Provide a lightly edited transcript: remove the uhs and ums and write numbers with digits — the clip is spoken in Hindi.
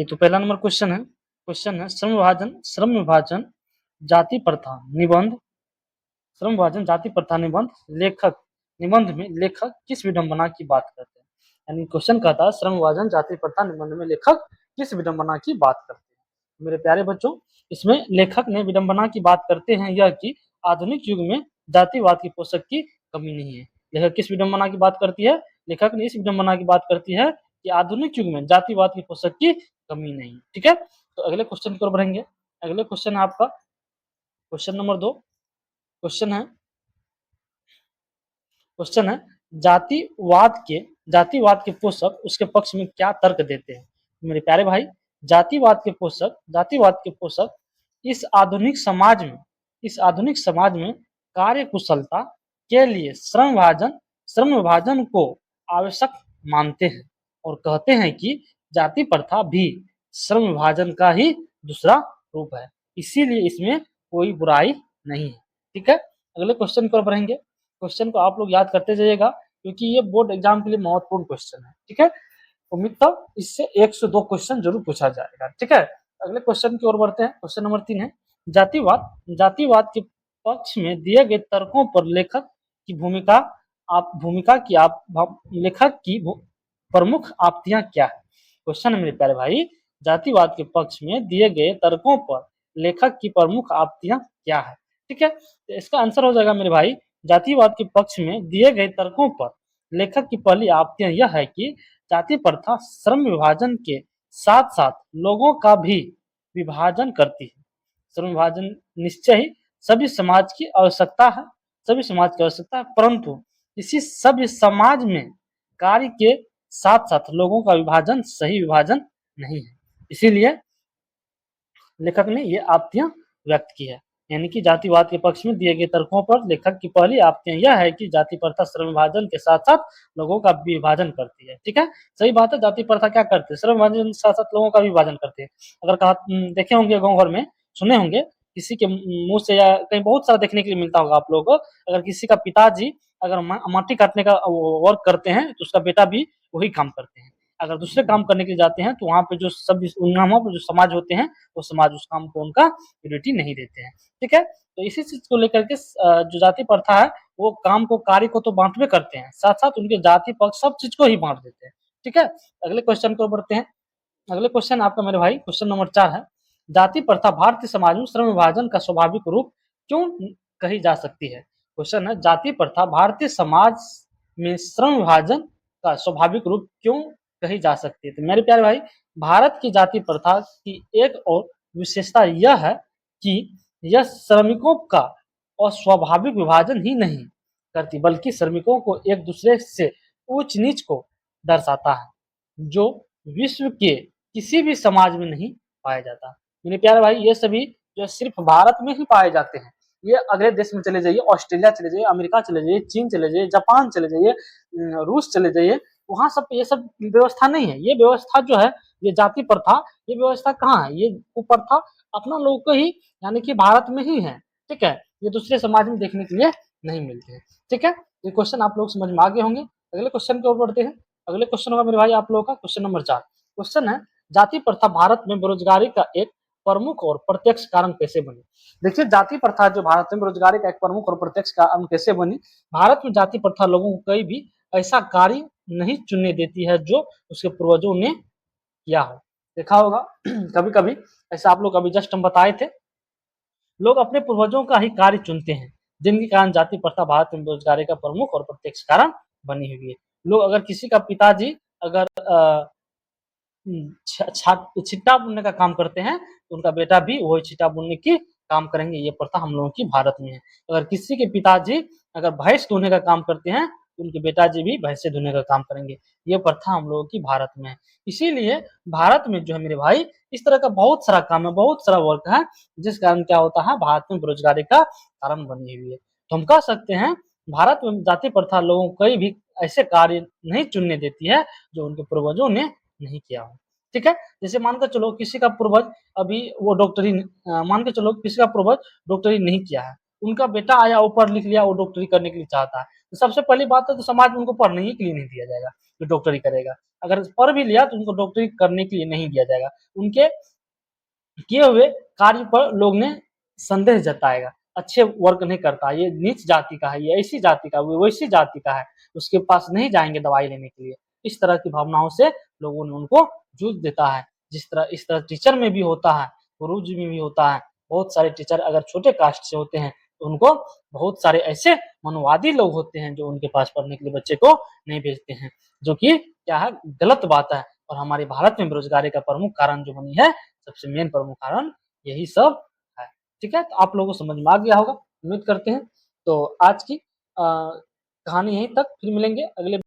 तो पहला नंबर क्वेश्चन है श्रम विभाजन जाति प्रथा निबंध श्रम विभाजन जाति प्रथा निबंध में लेखक किस विडंबना की बात करते हैं। यानी क्वेश्चन कहता है श्रम विभाजन जाति प्रथा निबंध में लेखक किस विडंबना की बात करते हैं। मेरे प्यारे बच्चों, इसमें लेखक ने विडंबना की बात करते हैं यह कि आधुनिक युग में जातिवाद की पोषक की कमी नहीं है। लेखक किस विडंबना की बात करती है? लेखक ने इस विडंबना की बात करती है कि आधुनिक युग में जातिवाद की पोषक की कमी नहीं। ठीक है, तो अगले क्वेश्चन की ओर बढ़ेंगे। अगले क्वेश्चन है आपका क्वेश्चन नंबर 2। क्वेश्चन है जातिवाद के पोषक उसके पक्ष में क्या तर्क देते हैं। मेरे प्यारे भाई, जातिवाद के पोषक इस आधुनिक समाज में कार्य कुशलता के लिए श्रम विभाजन को आवश्यक मानते हैं और कहते हैं कि जाति प्रथा भी श्रम विभाजन का ही दूसरा रूप है, इसीलिए इसमें कोई बुराई नहीं है। ठीक है, अगले क्वेश्चन पर बढ़ेंगे। क्वेश्चन को आप लोग याद करते जाइएगा क्योंकि ये बोर्ड एग्जाम के लिए महत्वपूर्ण क्वेश्चन है। ठीक है, उम्मीद तक इससे 1 से 2 क्वेश्चन जरूर पूछा जाएगा। ठीक है, अगले क्वेश्चन की ओर बढ़ते हैं। क्वेश्चन नंबर 3 है जातिवाद के पक्ष में दिए गए तर्कों पर लेखक की प्रमुख आपत्तियां क्या है। क्वेश्चन है मेरे प्यारे भाई, जातिवाद के पक्ष में दिए गए तर्कों पर लेखक की प्रमुख आपत्तियां क्या है। ठीक है, तो इसका आंसर हो जाएगा मेरे भाई, जातिवाद के पक्ष में दिए गए तर्कों पर लेखक की पहली आपत्तियां यह है कि जाति प्रथा श्रम विभाजन के साथ साथ लोगों का भी विभाजन करती है। श्रम विभाजन निश्चय ही सभी समाज की आवश्यकता है, परंतु इसी सभ्य समाज में कार्य के साथ साथ लोगों का विभाजन सही विभाजन नहीं है। इसीलिए लेखक ने ये आपत्तियां व्यक्त की है। यानी कि जातिवाद के पक्ष में दिए गए तर्कों पर लेखक की पहली आपत्तियां यह है कि जाति प्रथा श्रम विभाजन के साथ साथ लोगों का विभाजन करती है। ठीक है, सही बात है, जाति प्रथा क्या करती है? श्रम विभाजन के साथ साथ लोगों का विभाजन करती है। अगर कहा देखे होंगे गाँव घर में, सुने होंगे किसी के मुंह से या कहीं बहुत सारा देखने के लिए मिलता होगा आप लोगों को, अगर किसी का पिताजी अगर माटी काटने का वर्क करते हैं तो उसका बेटा भी वही काम करते हैं। अगर दूसरे काम करने के लिए जाते हैं तो वहाँ पे जो समाज होते हैं वो समाज उस काम को उनका प्रियोरिटी नहीं देते हैं। ठीक है, तो इसी चीज को लेकर के जो जाति प्रथा है वो कार्य को तो बांटवे करते हैं, साथ साथ उनके जाति पक्ष सब चीज को ही बांट देते हैं। ठीक है, अगले क्वेश्चन को बढ़ते हैं। अगले क्वेश्चन आपका मेरे भाई क्वेश्चन नंबर 4 है, जाति प्रथा भारतीय समाज में श्रम विभाजन का स्वाभाविक रूप क्यों कही जा सकती है। क्वेश्चन है, जाति प्रथा भारतीय समाज में श्रम विभाजन का स्वाभाविक रूप क्यों कही जा सकती है। तो मेरे प्यारे भाई, भारत की जाति प्रथा की एक और विशेषता यह है कि यह श्रमिकों का अस्वाभाविक विभाजन ही नहीं करती, बल्कि श्रमिकों को एक दूसरे से ऊंच नीच को दर्शाता है, जो विश्व के किसी भी समाज में नहीं पाया जाता। मेरे प्यारे भाई, ये सभी जो सिर्फ भारत में ही पाए जाते हैं, ये अगले देश में चले जाइए, ऑस्ट्रेलिया चले जाइए, अमेरिका चले जाइए, चीन चले जाइए, जापान चले जाइए, रूस चले जाइए, वहां सब ये सब व्यवस्था नहीं है। ये व्यवस्था जो है, ये जाति प्रथा, ये व्यवस्था कहाँ है? ये कुप्रथा अपना लोगों को ही, यानी कि भारत में ही है। ठीक है, ये दूसरे समाज में देखने के लिए नहीं मिलते हैं। ठीक है, ये क्वेश्चन आप लोग समझ में आगे होंगे। अगले क्वेश्चन की ओर बढ़ते हैं। अगले क्वेश्चन होगा मेरे भाई आप लोगों का क्वेश्चन नंबर 4। क्वेश्चन है, जाति प्रथा भारत में बेरोजगारी का एक प्रमुख और प्रत्यक्ष कारण कैसे बनी। देखिए, जाति प्रथा जो भारत में बेरोजगारी का एक प्रमुख और प्रत्यक्ष कारण कैसे बनी। भारत में जाति प्रथा लोगों को कहीं भी ऐसा कार्य नहीं चुनने देती है जो उसके पूर्वजों ने किया हो। देखा होगा कभी कभी ऐसा, आप लोग अभी जस्ट हम बताए थे, लोग अपने पूर्वजों का ही कार्य चुनते हैं, जिनके कारण जाति प्रथा भारत में बेरोजगारी का प्रमुख और प्रत्यक्ष कारण बनी हुई है। लोग अगर किसी का पिताजी अगर छिट्टा बुनने का काम करते हैं तो उनका बेटा भी वही छिट्टा बुनने की काम करेंगे। ये प्रथा हम लोगों की भारत में है। अगर किसी के पिताजी अगर भैंस धोने का काम करते हैं तो उनके बेटाजी भी भैंसे धोने का काम करेंगे। ये प्रथा हम लोगों की भारत में है। इसीलिए भारत में जो है मेरे भाई, इस तरह का बहुत सारा काम है, बहुत सारा वर्क है, जिस कारण क्या होता है, भारत में बेरोजगारी का कारण बनी हुई है। तो हम कह सकते हैं भारत में जाति प्रथा लोगों को कई भी ऐसे कार्य नहीं चुनने देती है जो उनके पूर्वजों ने नहीं किया हो। ठीक है, जैसे मान के चलो किसी का पूर्वज अभी वो डॉक्टरी, मान के चलो किसी का पूर्वज डॉक्टरी नहीं किया है, उनका बेटा आया, वो पढ़ लिख लिया, वो डॉक्टरी करने के लिए चाहता है, तो सबसे पहली बात है तो समाज में उनको पढ़ने ही के लिए नहीं दिया जाएगा जो डॉक्टरी करेगा। अगर पढ़ भी लिया तो उनको डॉक्टरी करने के लिए नहीं दिया जाएगा। उनके किए हुए कार्य पर लोग ने संदेह जताएगा, अच्छे वर्क नहीं करता, ये नीच जाति का है, ये ऐसी जाति का, वो वैसी जाति का है, उसके पास नहीं जाएँगे दवाई लेने के लिए। इस तरह की भावनाओं से लोगों ने उनको जूझ देता है। इस तरह टीचर में भी होता है, गुरुजी में भी होता है। बहुत सारे टीचर अगर छोटे कास्ट से होते हैं, तो उनको बहुत सारे ऐसे मनोवादी लोग होते हैं, जो उनके पास पढ़ने के लिए बच्चे को नहीं भेजते हैं, जो कि क्या है, गलत बात है। और हमारे भारत में बेरोज़गारी का प्रमुख कारण जो बनी है, सबसे मेन प्रमुख कारण यही सब है। ठीक है? तो आप लोगों को समझ में आ गया होगा, उम्मीद करते हैं। तो आज की कहानी यहीं तक, फिर मिलेंगे अगले